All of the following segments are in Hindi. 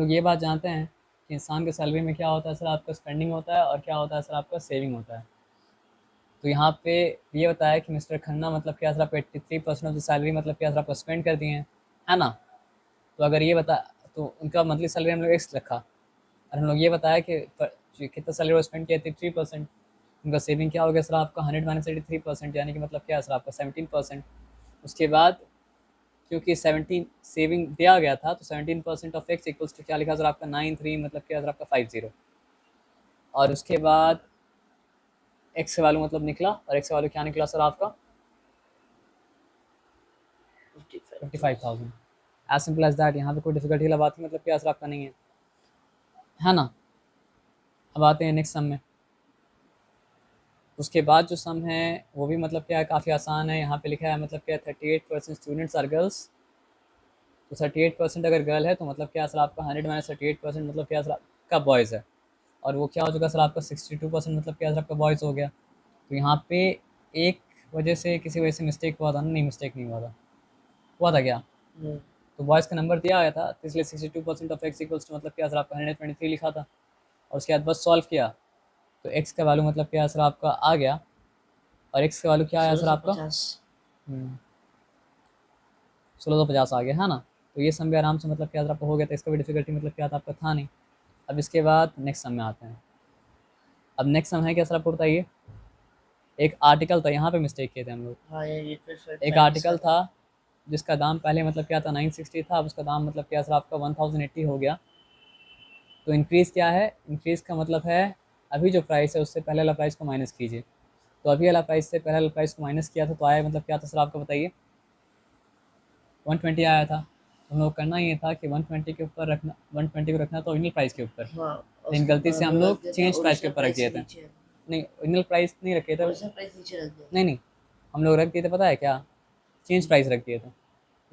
तो ये बात जानते हैं कि इंसान के सैलरी में क्या होता है सर, आपका स्पेंडिंग होता है और क्या होता है सर, आपका सेविंग होता है। तो यहाँ पे ये बताया कि मिस्टर खन्ना मतलब क्या सर, आप 83% ऑफ द सैलरी मतलब क्या सर, आपको स्पेंड कर दिए हैं, है ना। तो अगर ये बता, तो उनका मंथली सैलरी हम लोग एक्स रखा, और हम लोग ये बताया कि कितना सैलरी वो स्पेंड किया, 83%। उनका सेविंग क्या हो गया सर, आपका 100 - 83%, यानी कि मतलब क्या है सर, आपका 17%। उसके बाद क्योंकि 17 सेविंग दिया गया था, तो 17% ऑफ एक्स इक्वल्स टू क्या लिखा सर, आपका 93 मतलब क्या सर, आपका 50। और उसके बाद एक्स का वैल्यू मतलब निकला, और एक्स का वैल्यू क्या निकला सर, आपका 55,000। As simple as that. यहाँ पे कोई डिफिकल्टी वाला बात मतलब क्या सर, आपका नहीं है ना। अब आते हैं नेक्स्ट सम में। उसके बाद जो सम है वो भी मतलब क्या है, काफ़ी आसान है। यहाँ पे लिखा है मतलब क्या है, 38% स्टूडेंट्स आर गर्ल्स। तो 38% अगर गर्ल है तो मतलब क्या सर, आपका 100 - 38% मतलब क्या सर, आपका बॉयज़ है। और वो क्या हो चुका सर, आपका 62% मतलब क्या सर, आपका बॉयज़ हो गया। तो यहाँ पे एक वजह से, किसी वजह से मिस्टेक हुआ था, नहीं मिस्टेक नहीं हुआ था क्या। तो बॉयज़ का नंबर दिया गया था, तो इसलिए 62% ऑफ एक्स इक्वल्स टू मतलब क्या सर, आपका 123 लिखा था। और उसके बाद बस सॉल्व किया, तो एक्स का वैल्यू मतलब क्या सर, आपका आ गया। और एक्स का वैल्यू क्या आया सर, आपका 1650 आ गया, है ना। तो ये सम भी आराम से मतलब क्या सर, आपका हो गया था। इसका भी डिफिकल्टी मतलब क्या था, आपका था नहीं। अब इसके बाद नेक्स्ट सम में आते हैं। अब नेक्स्ट सम है क्या सर, आपको बताइए। एक आर्टिकल था, यहाँ पे मिस्टेक किए थे हम लोग। हाँ ये एक आर्टिकल था जिसका दाम पहले मतलब क्या था, 960 था, अब उसका दाम मतलब क्या सर, आपका 1080 हो गया। तो इंक्रीज़ क्या है, इंक्रीज़ का मतलब है अभी जो प्राइस है उससे पहले वाला प्राइस को माइनस कीजिए। तो अभी वाला प्राइस से पहले वाला प्राइस को माइनस किया था, तो आया मतलब क्या था सर, आपका बताइए। 120 आया था। तो हम लोग करना ये था कि 120 के ऊपर रखना, 120 को रखना था ओरिजिनल प्राइस के ऊपर। हाँ लेकिन उसके गलती से बाद हम रख लोग देते हैं चेंज प्राइस के ओरिजिनल ऊपर रख प्राइस दिए से थे। नीचे। नहीं, ओरिजिनल प्राइस नहीं रखे थे। ओरिजिनल प्राइस नीचे रख देते नहीं हैं। नहीं, हम लोग रख दिए थे, पता है क्या, चेंज प्राइस रख दिए थे।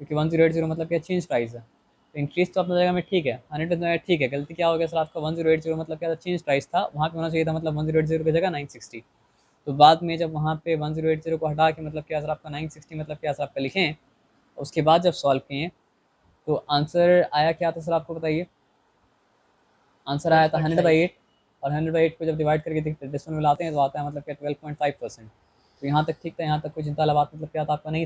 क्योंकि 1080 मतलब क्या, चेंज प्राइस है। तो इंक्रीज तो अपना जगह में ठीक है, 100 में ठीक है। गलती क्या हो गया सर, आपका 1080 मतलब क्या था, चेंज प्राइस था, वहाँ पे होना चाहिए था मतलब 1080 की जगह 960। तो बाद में जब वहाँ पे 1080 को हटा के मतलब क्या सर, आपका 960 मतलब क्या सर, आपका लिखें, उसके बाद जब सॉल्व किए तो आंसर आया क्या था सर, आपको बताइए। आंसर आया ट्वेल्व था पॉइंट 100/8। फाइव और 100/8 को जब डिवाइड करके डेसिमल में लाते हैं तो आता है मतलब क्या 12.5%। तो यहाँ तक ठीक था, यहाँ तक कोई चिंता वाला बात मतलब क्या था, आपका नहीं